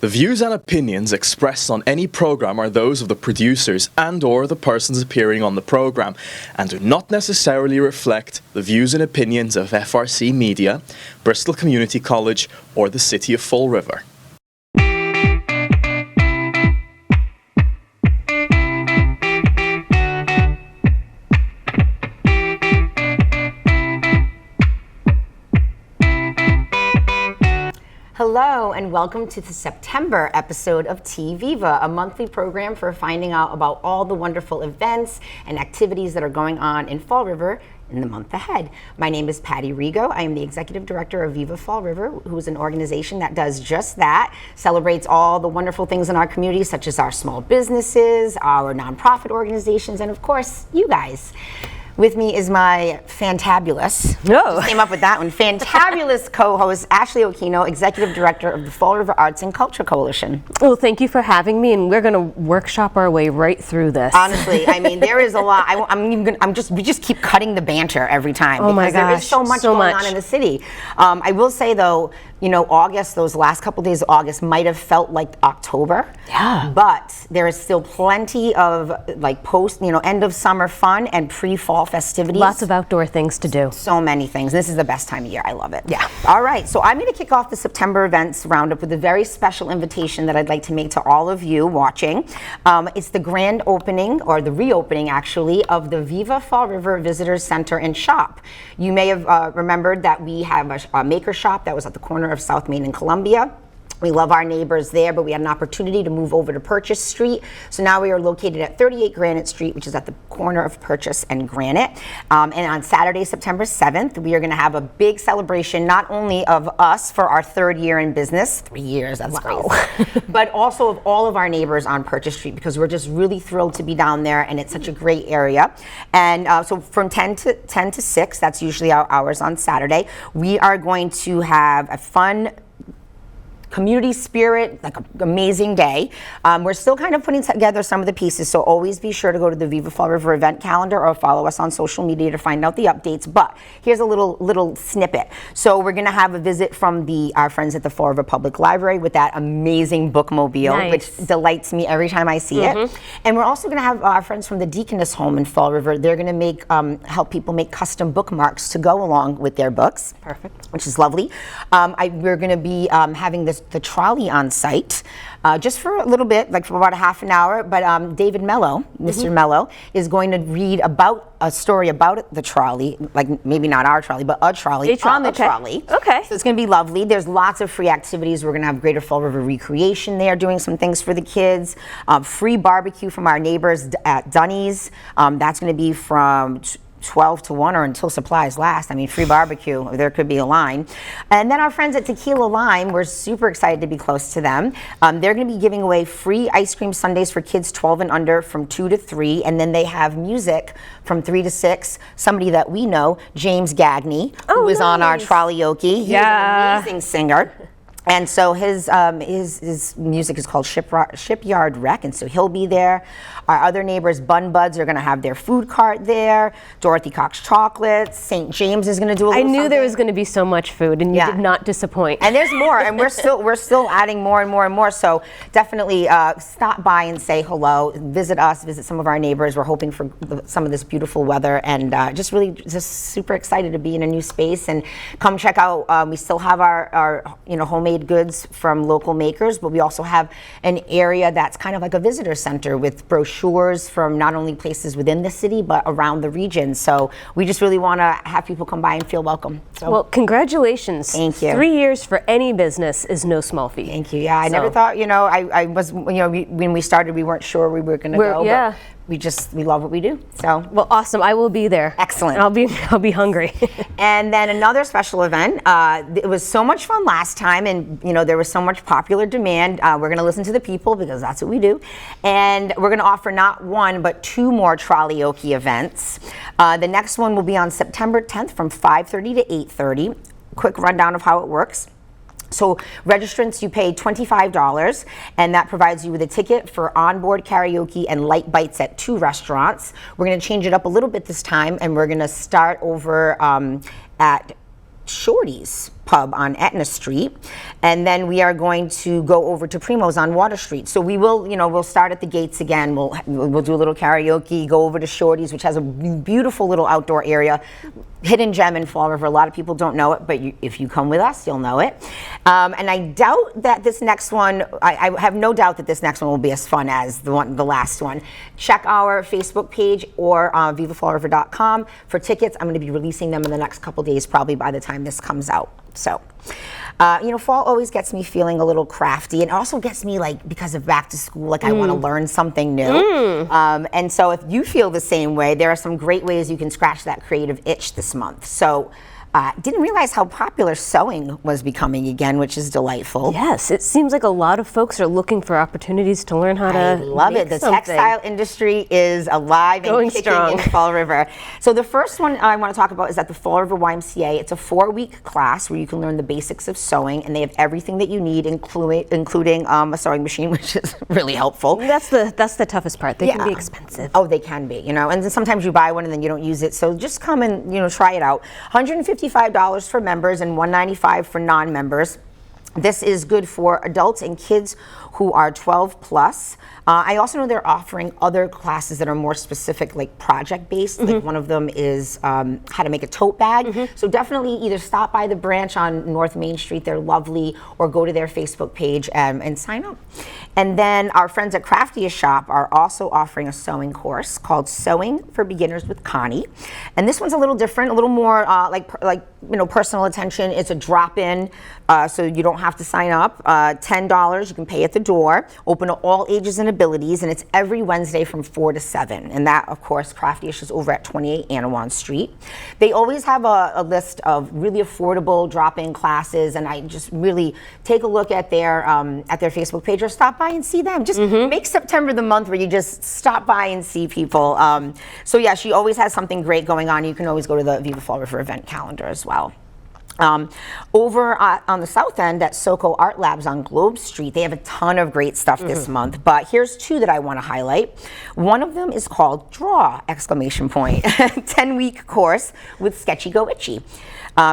The views and opinions expressed on any program are those of the producers and/or the persons appearing on the program, and do not necessarily reflect the views and opinions of FRC Media, Bristol Community College, or the City of Fall River. Hello and welcome to the September episode of TViva, a monthly program for finding out about all the wonderful events and activities that are going on in Fall River in the month ahead. My name is Patty Rigo. I am the Executive Director of Viva Fall River, who is an organization that does just that, celebrates all the wonderful things in our community, such as our small businesses, our nonprofit organizations, and of course, you guys. With me is my fantabulous, just came up with that one, fantabulous co-host, Ashley Okino, Executive Director of the Fall River Arts and Culture Coalition. Well, thank you for having me, and we're going to workshop our way right through this. Honestly, I mean, there is a lot. We just keep cutting the banter every time. Oh my gosh, there is so much going on in the city. I will say though, you know, August, those last couple days of August might have felt like October. Yeah. But there is still plenty of like end of summer fun and pre-fall festivities. Lots of outdoor things to do. So many things. This is the best time of year. I love it. Yeah. All right. So I'm going to kick off the September events roundup with a very special invitation that I'd like to make to all of you watching. It's the grand opening, or the reopening actually, of the Viva Fall River Visitors Center and Shop. You may have remembered that we have a maker shop that was at the corner of South Main and Columbia. We love our neighbors there, but we had an opportunity to move over to Purchase Street. So now we are located at 38 Granite Street, which is at the corner of Purchase and Granite. And on Saturday, September 7th, we are going to have a big celebration, not only of us for our third year in business, 3 years, that's crazy, but also of all of our neighbors on Purchase Street, because we're just really thrilled to be down there, and it's such a great area. And so from 10 to 6, that's usually our hours on Saturday, we are going to have a fun community spirit, like an amazing day. We're still kind of putting together some of the pieces, so always be sure to go to the Viva Fall River event calendar or follow us on social media to find out the updates. But here's a little snippet. So we're going to have a visit from our friends at the Fall River Public Library with that amazing bookmobile, which delights me every time I see it. And we're also going to have our friends from the Deaconess Home in Fall River. They're going to help people make custom bookmarks to go along with their books. Perfect. Which is lovely. We're going to be having the trolley on site just for a little bit, like for about a half an hour. But David Mello, Mr. Mello, is going to read about a story about the trolley, like maybe not our trolley, but a trolley on the trolley. Okay. So it's going to be lovely. There's lots of free activities. We're going to have Greater Fall River Recreation there doing some things for the kids. Free barbecue from our neighbors at Dunny's. That's going to be from 12 to 1 or until supplies last. I mean, free barbecue, there could be a line. And then our friends at Tequila Lime, we're super excited to be close to them. They're going to be giving away free ice cream sundaes for kids 12 and under from 2 to 3. And then they have music from 3 to 6. Somebody that we know, James Gagney, who was on our Trolley-okie. He's an amazing singer. And so his music is called Shipyard Wreck, and so he'll be there. Our other neighbors, Bun Buds, are going to have their food cart there. Dorothy Cox Chocolates, St. James is going to do a little something. There was going to visit so much food, and you did not disappoint. And there's more, and we're still adding more and more and more. So definitely stop by and say hello. Visit us, visit some of our neighbors. We're hoping for some of this beautiful weather, and just super excited to be in a new space. And come check out. We still have our homemade goods from local makers, but we also have an area that's kind of like a visitor center with brochures from not only places within the city but around the region. So we just really want to have people come by and feel welcome. So, well, congratulations. Thank you. 3 years for any business is no small feat. Thank you. Yeah, I never thought, I was, when we started, we weren't sure we were going to go. Yeah. But we love what we do. So well, awesome. I will be there. Excellent. And I'll be hungry. And then another special event. It was so much fun last time, and there was so much popular demand. We're going to listen to the people because that's what we do, and we're going to offer not one but 2 more Trolley-okie events. The next one will be on September 10th from 5:30 to 8:30. Quick rundown of how it works. So registrants, you pay $25, and that provides you with a ticket for onboard karaoke and light bites at 2 restaurants. We're going to change it up a little bit this time, and we're going to start over at Shorty's. Pub on Etna Street, and then we are going to go over to Primo's on Water Street. So we will, we'll start at the gates again. We'll do a little karaoke, go over to Shorty's, which has a beautiful little outdoor area, hidden gem in Fall River. A lot of people don't know it, but if you come with us, you'll know it. And I doubt that this next one, I have no doubt that this next one will be as fun as the last one. Check our Facebook page or vivafallriver.com for tickets. I'm going to be releasing them in the next couple days, probably by the time this comes out. So, fall always gets me feeling a little crafty, and also gets me, like, because of back to school, like I want to learn something new. And so if you feel the same way, there are some great ways you can scratch that creative itch this month. So didn't realize how popular sewing was becoming again, which is delightful. Yes, it seems like a lot of folks are looking for opportunities to learn how to I love it. The textile industry is alive and kicking in Fall River. So the first one I want to talk about is at the Fall River YMCA. It's a 4-week class where you can learn the basics of sewing, and they have everything that you need, including a sewing machine, which is really helpful. That's the toughest part. They can be expensive. Oh, they can be, and then sometimes you buy one and then you don't use it. So just come and, try it out. $155 for members and $195 for non-members. This is good for adults and kids who are 12 plus. I also know they're offering other classes that are more specific, like project-based. Like one of them is how to make a tote bag. So definitely either stop by the branch on North Main Street, they're lovely, or go to their Facebook page and sign up. And then our friends at Craftiest Shop are also offering a sewing course called Sewing for Beginners with Connie. And this one's a little different, a little more personal attention. It's a drop-in, so you don't have to sign up. $10, you can pay at the door, open to all ages and abilities, and it's every Wednesday from 4 to 7. And that, of course, Craftiest is over at 28 Anawan Street. They always have a list of really affordable drop-in classes, and I just really take a look at their Facebook page or stop by and see them. Just make September the month where you just stop by and see people. So yeah, she always has something great going on. You can always go to the Viva Fall River event calendar as well. Over on the south end at SoCo Art Labs on Globe Street, they have a ton of great stuff this month, but here's 2 that I want to highlight. One of them is called Draw! 10-week course with Sketchy Go Itchy.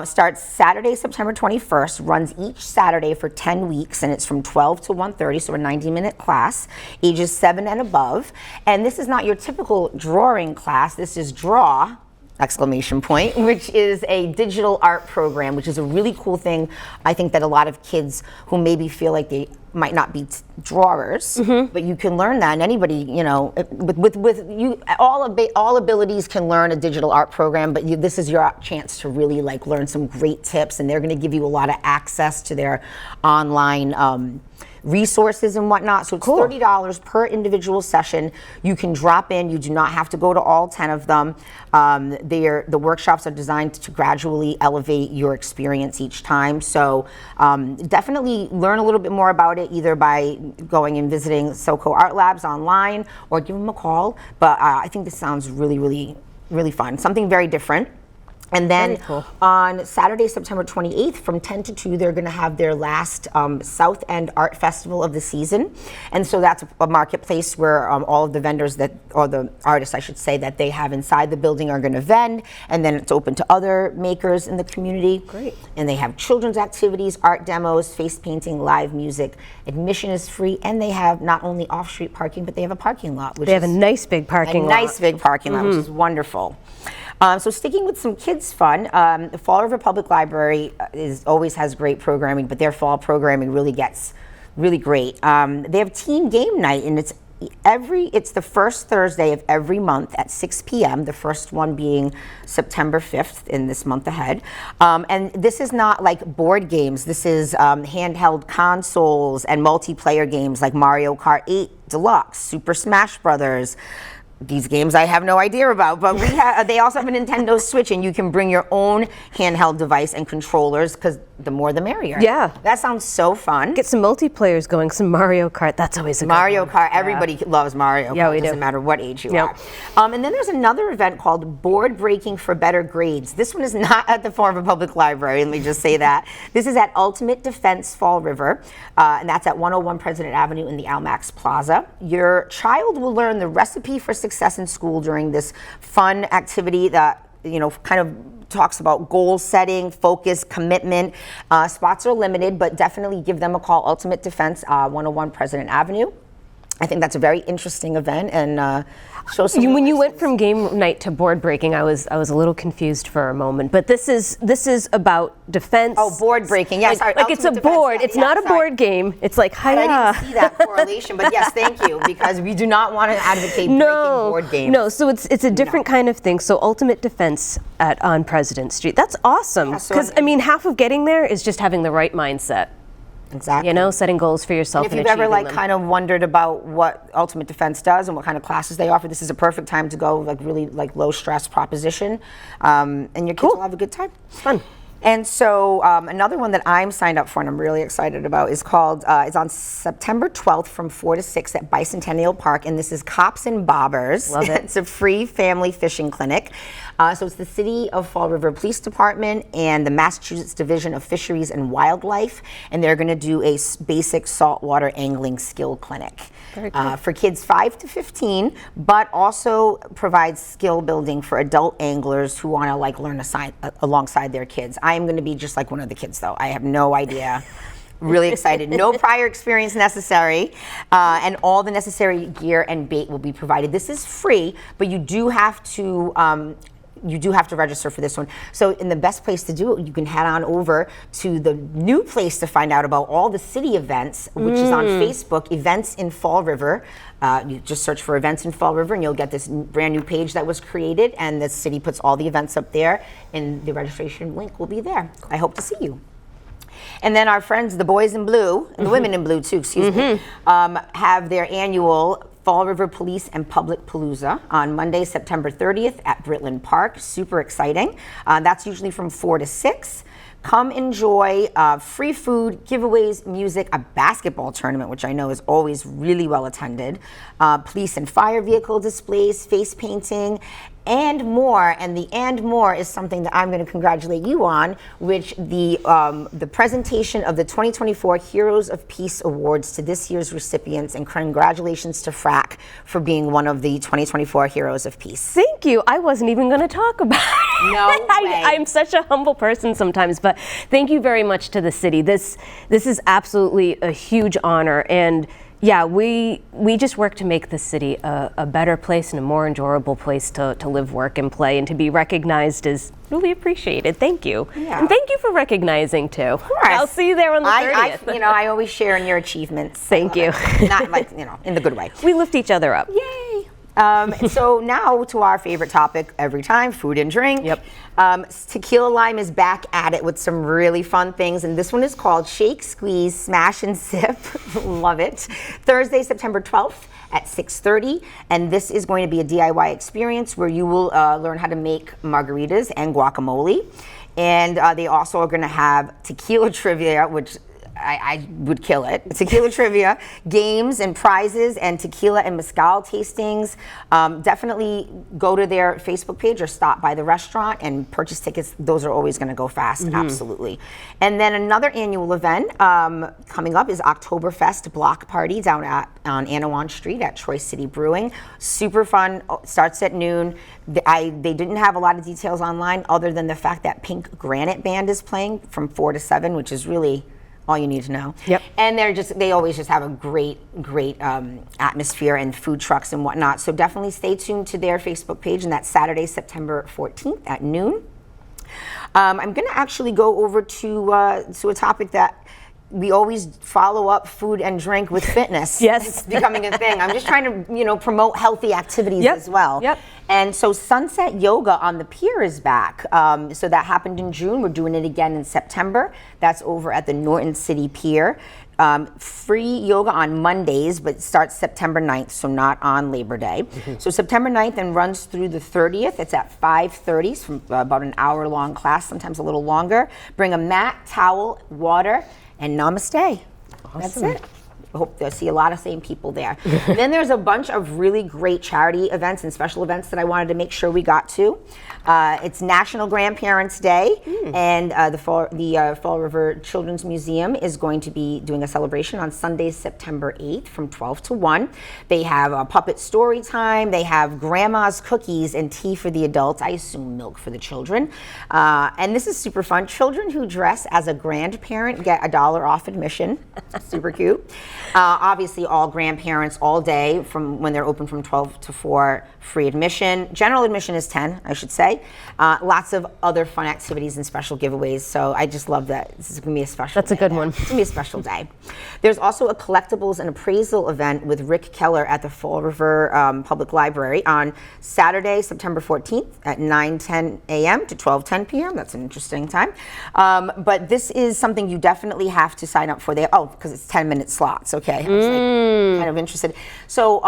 Starts Saturday, September 21st, runs each Saturday for 10 weeks, and it's from 12 to 1:30, so a 90-minute class, ages 7 and above. And this is not your typical drawing class, this is Draw! Which is a digital art program, which is a really cool thing. I think that a lot of kids who maybe feel like they might not be drawers, but you can learn that, and anybody, with you, all abilities can learn a digital art program, but this is your chance to really learn some great tips, and they're going to give you a lot of access to their online resources and whatnot. So it's $30 per individual session. You can drop in. You do not have to go to all 10 of them. The workshops are designed to gradually elevate your experience each time. So definitely learn a little bit more about it, either by going and visiting SoCo Art Labs online or give them a call. But I think this sounds really, really, really fun. Something very different. And then on Saturday, September 28th, from 10 to 2, they're going to have their last South End Art Festival of the season. And so that's a marketplace where all of the vendors or the artists, I should say, that they have inside the building are going to vend. And then it's open to other makers in the community. Great. And they have children's activities, art demos, face painting, live music. Admission is free. And they have not only off-street parking, but they have a parking lot. They have a nice big parking lot. A nice big parking lot, which is wonderful. So sticking with some kids fun, the Fall River Public Library always has great programming, but their fall programming really gets really great. They have Teen Game Night, and it's the first Thursday of every month at 6 p.m., the first one being September 5th in this month ahead. And this is not like board games. This is handheld consoles and multiplayer games like Mario Kart 8 Deluxe, Super Smash Brothers. These games I have no idea about, but they also have a Nintendo Switch, and you can bring your own handheld device and controllers, because the more the merrier. Yeah. That sounds so fun. Get some multiplayers going, some Mario Kart. That's always a good Mario one. Kart. Everybody loves Mario Kart. Yeah, we do. Doesn't matter what age you are. And then there's another event called Board Breaking for Better Grades. This one is not at the Fall River Public Library, let me just say that. This is at Ultimate Defense Fall River, and that's at 101 President Avenue in the Almax Plaza. Your child will learn the recipe for success in school during this fun activity that kind of talks about goal setting, focus, commitment. Spots are limited, but definitely give them a call. Ultimate Defense, 101 President Avenue. I think that's a very interesting event, and show some. When you went from game night to board breaking, I was a little confused for a moment. But this is about defense. Oh, board breaking. Yes, like it's a board. It's not a board game. It's like I didn't see that correlation, but yes, thank you, because we do not want to advocate breaking board games. No, so it's a different kind of thing. So Ultimate Defense on President Street. That's awesome. Because half of getting there is just having the right mindset. Exactly. Setting goals for yourself. And if you've ever kind of wondered about what Ultimate Defense does and what kind of classes they offer, this is a perfect time to go, really low stress proposition, and your kids will have a good time. It's fun. And so another one that I'm signed up for and I'm really excited about is called, it's on September 12th from 4 to 6 at Bicentennial Park, and this is Cops and Bobbers. Love it. It's a free family fishing clinic. So it's the City of Fall River Police Department and the Massachusetts Division of Fisheries and Wildlife, and they're going to do a basic saltwater angling skill clinic. Very cool. For kids 5 to 15, but also provides skill building for adult anglers who want to learn alongside their kids. I am going to be just like one of the kids, though. I have no idea. Really excited. No prior experience necessary, and all the necessary gear and bait will be provided. This is free, but you do have to register for this one. So in the best place to do it, you can head on over to the new place to find out about all the city events, which is on Facebook, Events in Fall River. You just search for Events in Fall River and you'll get this brand new page that was created, and the city puts all the events up there, and the registration link will be there. I hope to see you. And then our friends, the boys in blue, and the women in blue too, excuse me, have their annual Fall River Police and Public Palooza on Monday, September 30th at Britland Park. Super exciting. That's usually from 4 to 6. Come enjoy free food, giveaways, music, a basketball tournament, which I know is always really well attended, police and fire vehicle displays, face painting, and more. And the "and more" is something that I'm going to congratulate you on, which the presentation of the 2024 Heroes of Peace Awards to this year's recipients, and congratulations to FRAC for being one of the 2024 Heroes of Peace. Thank you. I wasn't even going to talk about it. No way. I'm such a humble person sometimes, but thank you very much to the city. This is absolutely a huge honor, and yeah, we just work to make the city a better place and a more enjoyable place to live, work, and play, and to be recognized is really appreciated. Thank you. Yeah. And thank you for recognizing too. Of course. I'll see you there on the 30th. I always share in your achievements. Thank you. Not in the good way. We lift each other up. Yay. So now to our favorite topic every time, food and drink. Yep. Tequila Lime is back at it with some really fun things, and this one is called Shake, Squeeze, Smash, and Sip. Love it. Thursday, September 12th at 6:30, and this is going to be a DIY experience where you will learn how to make margaritas and guacamole, and they also are going to have tequila trivia, which I would kill it. Tequila trivia, games and prizes, and tequila and mezcal tastings. Definitely go to their Facebook page or stop by the restaurant and purchase tickets. Those are always going to go fast, absolutely. And then another annual event coming up is Oktoberfest Block Party down on Anawan Street at Choice City Brewing. Super fun. Starts at noon. They didn't have a lot of details online other than the fact that Pink Granite Band is playing from 4 to 7, which is really all you need to know. Yep. And they always just have a great atmosphere and food trucks and whatnot. So definitely stay tuned to their Facebook page, and that's Saturday, September 14th at noon. I'm going to actually go over to a topic that we always follow up food and drink with fitness. Yes. It's becoming a thing. I'm just trying to, promote healthy activities as well. Yep. And so Sunset Yoga on the Pier is back. So that happened in June. We're doing it again in September. That's over at the Norton City Pier. Free yoga on Mondays, but it starts September 9th, so not on Labor Day. So September 9th and runs through the 30th. It's at 5:30, from about an hour-long class, sometimes a little longer. Bring a mat, towel, water, and namaste. Awesome. That's it. hope to see a lot of same people there. Then there's a bunch of really great charity events and special events that I wanted to make sure we got to. It's National Grandparents' Day, and the Fall River Children's Museum is going to be doing a celebration on Sunday, September 8th from 12 to 1. They have a puppet story time. They have grandma's cookies and tea for the adults. I assume milk for the children. And this is super fun. Children who dress as a grandparent get $1 off admission. Super cute. Obviously, all grandparents all day from when they're open from 12 to 4, free admission. General admission is 10, I should say. Lots of other fun activities and special giveaways. So I just love that. This is going to be a special That's day. a good one. It's going to be a special day. There's also a collectibles and appraisal event with Rick Keller at the Fall River Public Library on Saturday, September 14th at 9:10 a.m. to 12:10 p.m. That's an interesting time. But this is something you definitely have to sign up for. Because it's 10-minute slots. Okay, I was kind of interested. So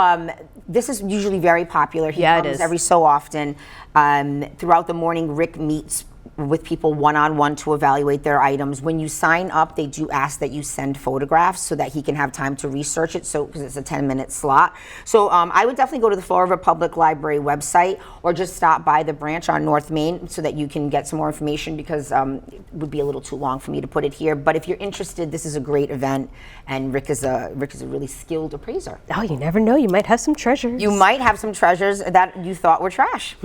this is usually very popular. He comes every so often. Throughout the morning, Rick meets with people one-on-one to evaluate their items. When you sign up, they do ask that you send photographs so that he can have time to research it, so because it's a 10-minute slot. So I would definitely go to the Fall River Public Library website or just stop by the branch on North Main so that you can get some more information, because it would be a little too long for me to put it here. But if you're interested, this is a great event, and Rick is a really skilled appraiser. Oh, you never know. You might have some treasures. You might have some treasures that you thought were trash.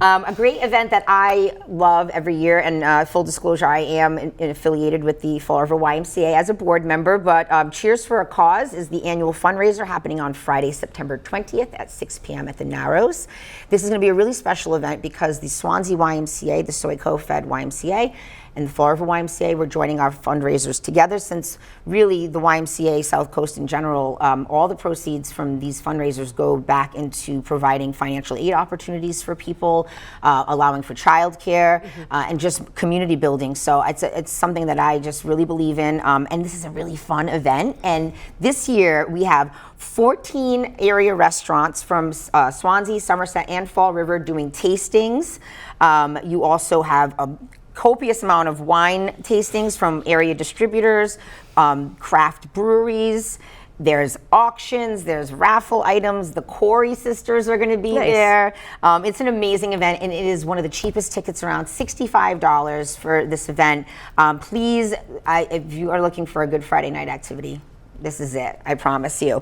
A great event that I love every year, and full disclosure, I am affiliated with the Fall River YMCA as a board member, but Cheers for a Cause is the annual fundraiser happening on Friday, September 20th at 6 p.m. at the Narrows. This is going to be a really special event because the Swansea YMCA, the Soy Co-Fed YMCA, and the Fall River YMCA, we're joining our fundraisers together, since really the YMCA, South Coast in general, all the proceeds from these fundraisers go back into providing financial aid opportunities for people, allowing for childcare, and just community building. So it's something that I just really believe in, and this is a really fun event. And this year we have 14 area restaurants from Swansea, Somerset, and Fall River doing tastings. You also have a copious amount of wine tastings from area distributors, craft breweries. There's auctions, there's raffle items. The Corey sisters are going to be there. It's an amazing event, and it is one of the cheapest tickets around, $65 for this event. Please, if you are looking for a good Friday night activity, this is it, I promise you.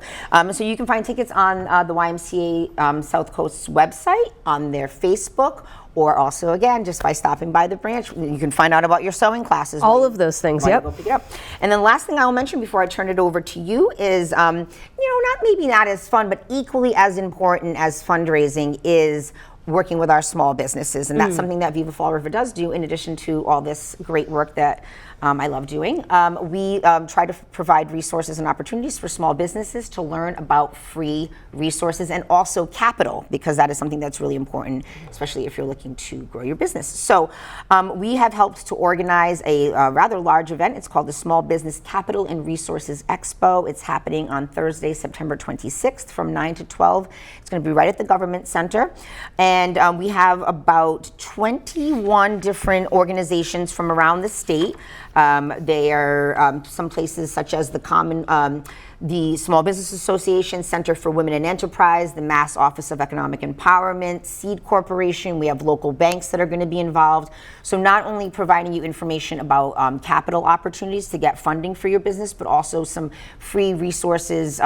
So you can find tickets on the YMCA South Coast's website, on their Facebook, or also, again, just by stopping by the branch. You can find out about your sewing classes. All of those things, yep. Go pick it up. And then last thing I'll mention before I turn it over to you is, maybe not as fun, but equally as important as fundraising is working with our small businesses. And that's something that Viva Fall River does do, in addition to all this great work that I love doing. We try to provide resources and opportunities for small businesses to learn about free resources and also capital, because that is something that's really important, especially if you're looking to grow your business. So we have helped to organize a rather large event. It's called the Small Business Capital and Resources Expo. It's happening on Thursday, September 26th from 9 to 12. It's going to be right at the Government Center. And we have about 21 different organizations from around the state. They are some places such as the Small Business Association, Center for Women in Enterprise, the Mass Office of Economic Empowerment, Seed Corporation. We have local banks that are going to be involved. So not only providing you information about capital opportunities to get funding for your business, but also some free resources,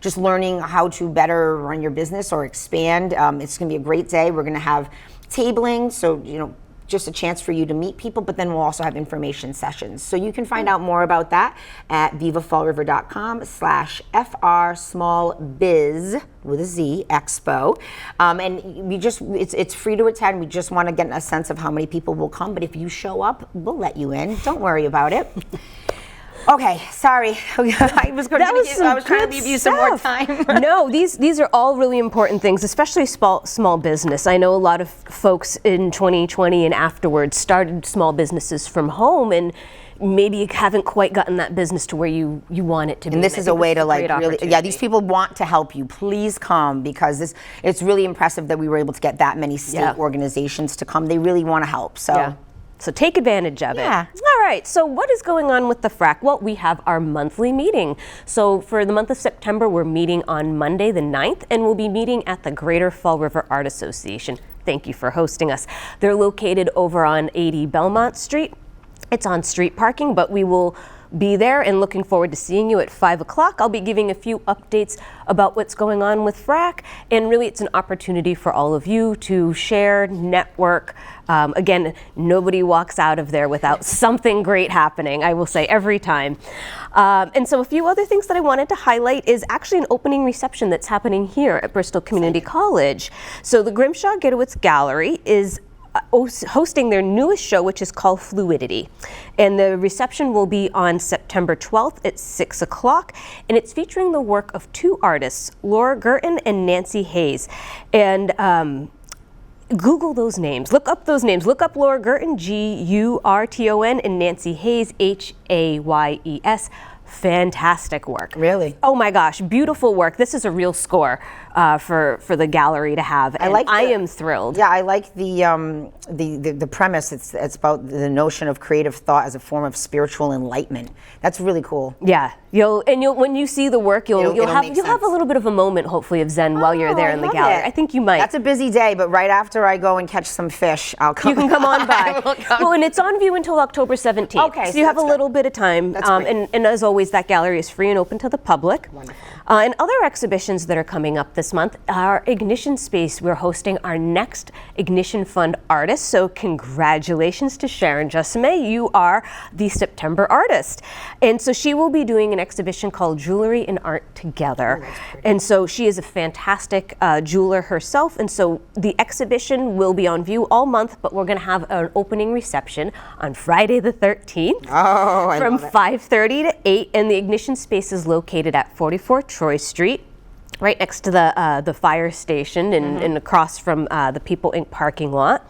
just learning how to better run your business or expand. It's going to be a great day. We're going to have tabling, so just a chance for you to meet people, but then we'll also have information sessions. So you can find out more about that at vivafallriver.com/FR Small Biz with a Z Expo. And it's free to attend. We just want to get a sense of how many people will come, but if you show up, we'll let you in. Don't worry about it. Okay, sorry. I was trying to leave you some more time. No, these are all really important things, especially small business. I know a lot of folks in 2020 and afterwards started small businesses from home, and maybe you haven't quite gotten that business to where you want it to be. And this is a way to these people want to help you. Please come, because it's really impressive that we were able to get that many state organizations to come. They really want to help. So. Yeah. So take advantage of it. Yeah. All right, so what is going on with the FRAC? Well, we have our monthly meeting. So for the month of September, we're meeting on Monday the 9th, and we'll be meeting at the Greater Fall River Art Association. Thank you for hosting us. They're located over on 80 Belmont Street. It's on street parking, but we will be there and looking forward to seeing you at 5 o'clock. I'll be giving a few updates about what's going on with FRAC, and really it's an opportunity for all of you to share, network. Again, nobody walks out of there without something great happening, I will say every time. And so a few other things that I wanted to highlight is actually an opening reception that's happening here at Bristol Community College. So the Grimshaw Gitowitz Gallery is hosting their newest show, which is called Fluidity. And the reception will be on September 12th at 6 o'clock. And it's featuring the work of two artists, Laura Gurton and Nancy Hayes. And Google those names. Look up those names. Look up Laura Gurton, Gurton, and Nancy Hayes, Hayes. Fantastic work. Really? Oh my gosh, beautiful work. This is a real score for the gallery to have. And I am thrilled. Yeah, I like the premise. It's about the notion of creative thought as a form of spiritual enlightenment. That's really cool. Yeah, when you see the work, you'll have a little bit of a moment, hopefully, of Zen while you're there in the gallery. I think you might. That's a busy day, but right after I go and catch some fish, I'll come. You can come on by. Well, and it's on view until October 17th. Okay, so you have a little bit of time. That's great. And as always, that gallery is free and open to the public. Wonderful. And other exhibitions that are coming up this month, our Ignition Space, we're hosting our next Ignition Fund artist. So congratulations to Sharon Jusame. You are the September artist. And so she will be doing an exhibition called Jewelry and Art Together. And so she is a fantastic jeweler herself. And so the exhibition will be on view all month, but we're going to have an opening reception on Friday the 13th from 5:30 to 8. And the Ignition Space is located at 44 Troy Street, right next to the fire station and across from the People Inc. parking lot.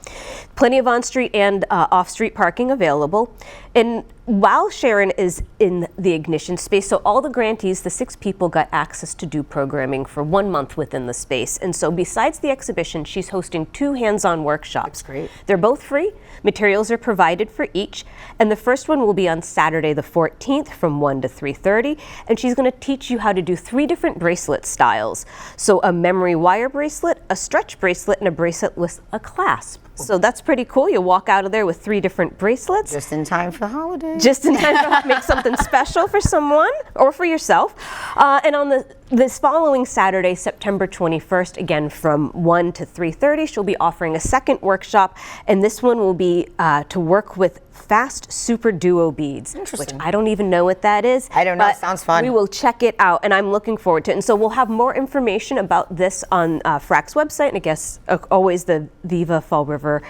Plenty of on-street and off-street parking available. And while Sharon is in the Ignition Space, so all the grantees, the 6 people, got access to do programming for 1 month within the space. And so besides the exhibition, she's hosting 2 hands-on workshops. That's great. They're both free. Materials are provided for each. And the first one will be on Saturday the 14th from 1 to 3:30. And she's going to teach you how to do 3 different bracelet styles. So a memory wire bracelet, a stretch bracelet, and a bracelet with a clasp. So that's pretty cool. You'll walk out of there with 3 different bracelets. Just in time for the holidays. Just in time to make something special for someone or for yourself. And on this following Saturday, September 21st, again from 1 to 3:30, she'll be offering a second workshop. And this one will be to work with fast super duo beads. Interesting. Which I don't even know what that is. I don't know. Sounds fun. We will check it out, and I'm looking forward to it. And so we'll have more information about this on FRAC's website, and I guess always the Viva Fall River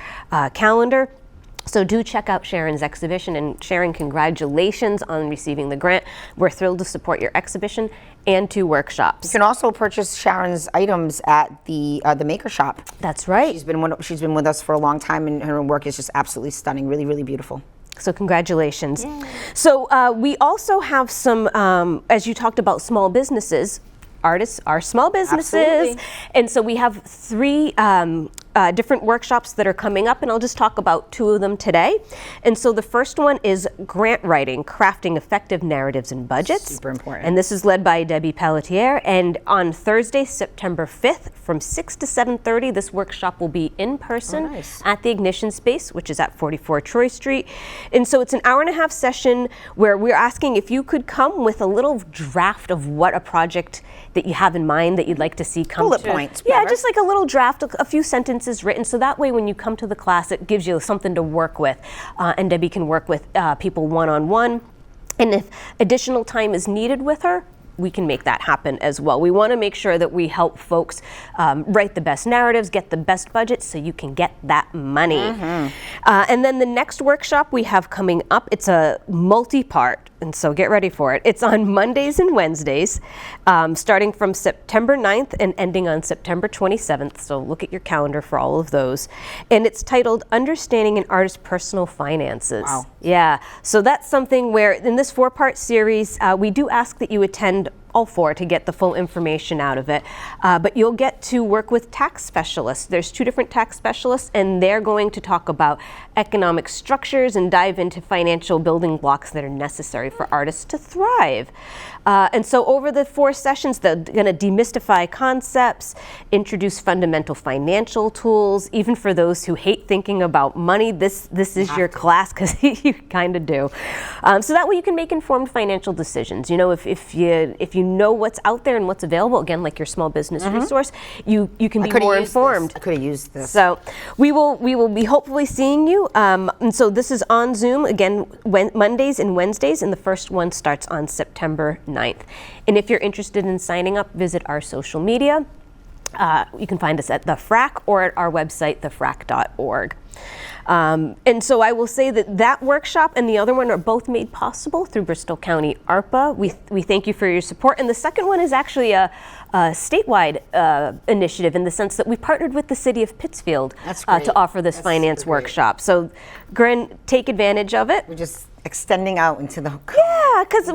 calendar. So do check out Sharon's exhibition, and Sharon, congratulations on receiving the grant. We're thrilled to support your exhibition and 2 workshops. You can also purchase Sharon's items at the Maker Shop. That's right. She's been with us for a long time, and her work is just absolutely stunning. Really, really beautiful. So congratulations. Yay. So we also have some, as you talked about, small businesses. Artists are small businesses. Absolutely. And so we have 3 different workshops that are coming up, and I'll just talk about 2 of them today. And so the first one is grant writing, crafting effective narratives and budgets. Super important. And this is led by Debbie Pelletier. And on Thursday, September 5th, from 6 to 7:30, this workshop will be in person at the Ignition Space, which is at 44 Troy Street. And so it's an hour-and-a-half session where we're asking if you could come with a little draft of what a project that you have in mind that you'd like to see come Bullet to. points. Yeah, whatever. just like a little draft, a few sentences written, so that way when you come to the class, it gives you something to work with. And Debbie can work with people one-on-one. And if additional time is needed with her, we can make that happen as well. We want to make sure that we help folks write the best narratives, get the best budgets, so you can get that money. And then the next workshop we have coming up, it's a multi-part, and so get ready for it. It's on Mondays and Wednesdays, starting from September 9th and ending on September 27th, so look at your calendar for all of those. And it's titled Understanding an Artist's Personal Finances. Wow. Yeah, so that's something where in this 4-part series, we do ask that you attend all for to get the full information out of it. But you'll get to work with tax specialists. There's 2 different tax specialists, and they're going to talk about economic structures and dive into financial building blocks that are necessary for artists to thrive. And so over the 4 sessions, they're going to demystify concepts, introduce fundamental financial tools. Even for those who hate thinking about money, this is your class, because you kind of do. So that way you can make informed financial decisions. You know, if you know what's out there and what's available, again, like your small business resource, you can be more informed. I could have used this. So we will be hopefully seeing you. And so this is on Zoom, again, Mondays and Wednesdays, and the first one starts on September 9th. And if you're interested in signing up, visit our social media. You can find us at The Frack or at our website, thefrack.org. And so I will say that workshop and the other one are both made possible through Bristol County ARPA. We thank you for your support. And the second one is actually a statewide initiative, in the sense that we partnered with the city of Pittsfield to offer this finance workshop. So, Gren, take advantage of it. We're just extending out into the because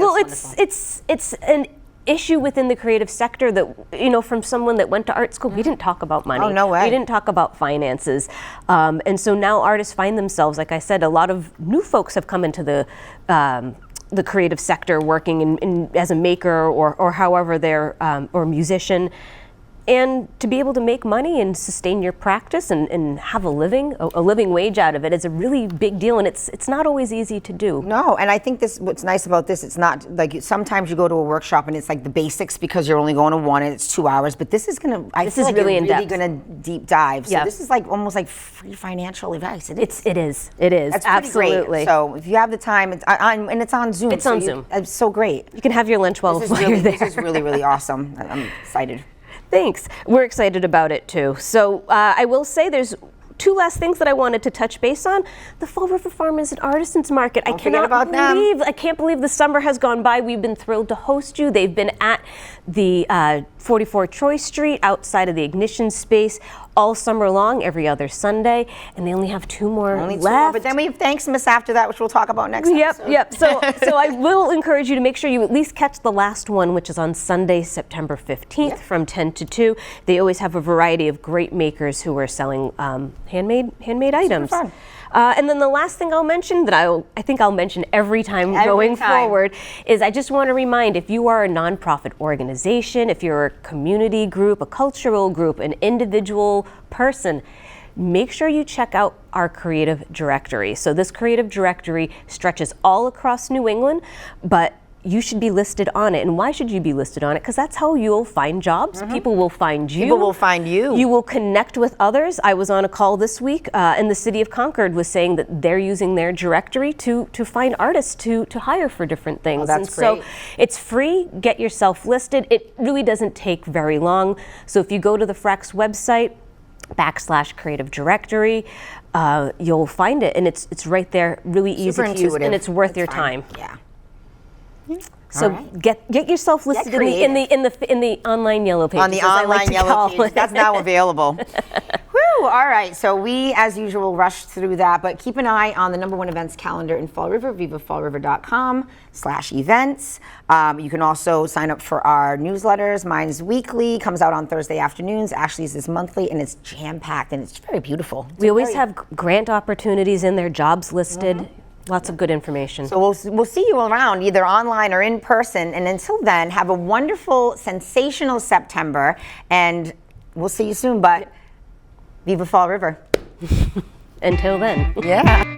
it's an issue within the creative sector that, you know, from someone that went to art school, we didn't talk about money. Oh, no way. We didn't talk about finances. And so now artists find themselves, like I said, a lot of new folks have come into the creative sector, working as a maker or however they're, or musician. And to be able to make money and sustain your practice and have a living wage out of it is a really big deal, and it's not always easy to do. No, and I think what's nice about this, it's not like sometimes you go to a workshop and it's like the basics because you're only going to one and it's 2 hours, but this is gonna, I feel like really you're really in-depth. gonna deep dive. So Yeah. this is like almost like free financial advice. It is. It is. That's Absolutely. pretty great. So if you have the time, and it's on Zoom. It's on Zoom. It's so great. You can have your lunch while you're there. This is really, really awesome. I'm excited. Thanks. We're excited about it too. So I will say there's 2 last things that I wanted to touch base on. The Fall River Farmers and Artisans Market. I can't believe the summer has gone by. We've been thrilled to host you. They've been at the 44 Troy Street outside of the Ignition Space all summer long, every other Sunday, and they only have 2 more left. But then we have Thanksmas after that, which we'll talk about next episode. Yep. So I will encourage you to make sure you at least catch the last one, which is on Sunday, September 15th from 10 to 2. They always have a variety of great makers who are selling handmade items. Fun. And then the last thing I'll mention that I think I'll mention every time going forward is I just want to remind, if you are a nonprofit organization, if you're a community group, a cultural group, an individual person, make sure you check out our creative directory. So this creative directory stretches all across New England, but you should be listed on it. And why should you be listed on it? Because that's how you'll find jobs. People will find you. People will find you. You will connect with others. I was on a call this week, and the city of Concord was saying that they're using their directory to find artists to hire for different things. Oh, that's great. So it's free. Get yourself listed. It really doesn't take very long. So if you go to the Frack's website, /creative directory, you'll find it, and it's right there, really easy to use, and it's worth your time. Yeah. So get yourself listed in the online yellow pages. On the online yellow pages. That's now available. Whew, all right, so we, as usual, rushed through that, but keep an eye on the #1 events calendar in Fall River, vivafallriver.com/events. You can also sign up for our newsletters. Mine's weekly, comes out on Thursday afternoons. Ashley's is monthly, and it's jam-packed, and it's very beautiful. We always have grant opportunities in there, jobs listed. Lots of good information. So we'll see you around, either online or in person. And until then, have a wonderful, sensational September. And we'll see you soon, but Viva Fall River. Until then. Yeah.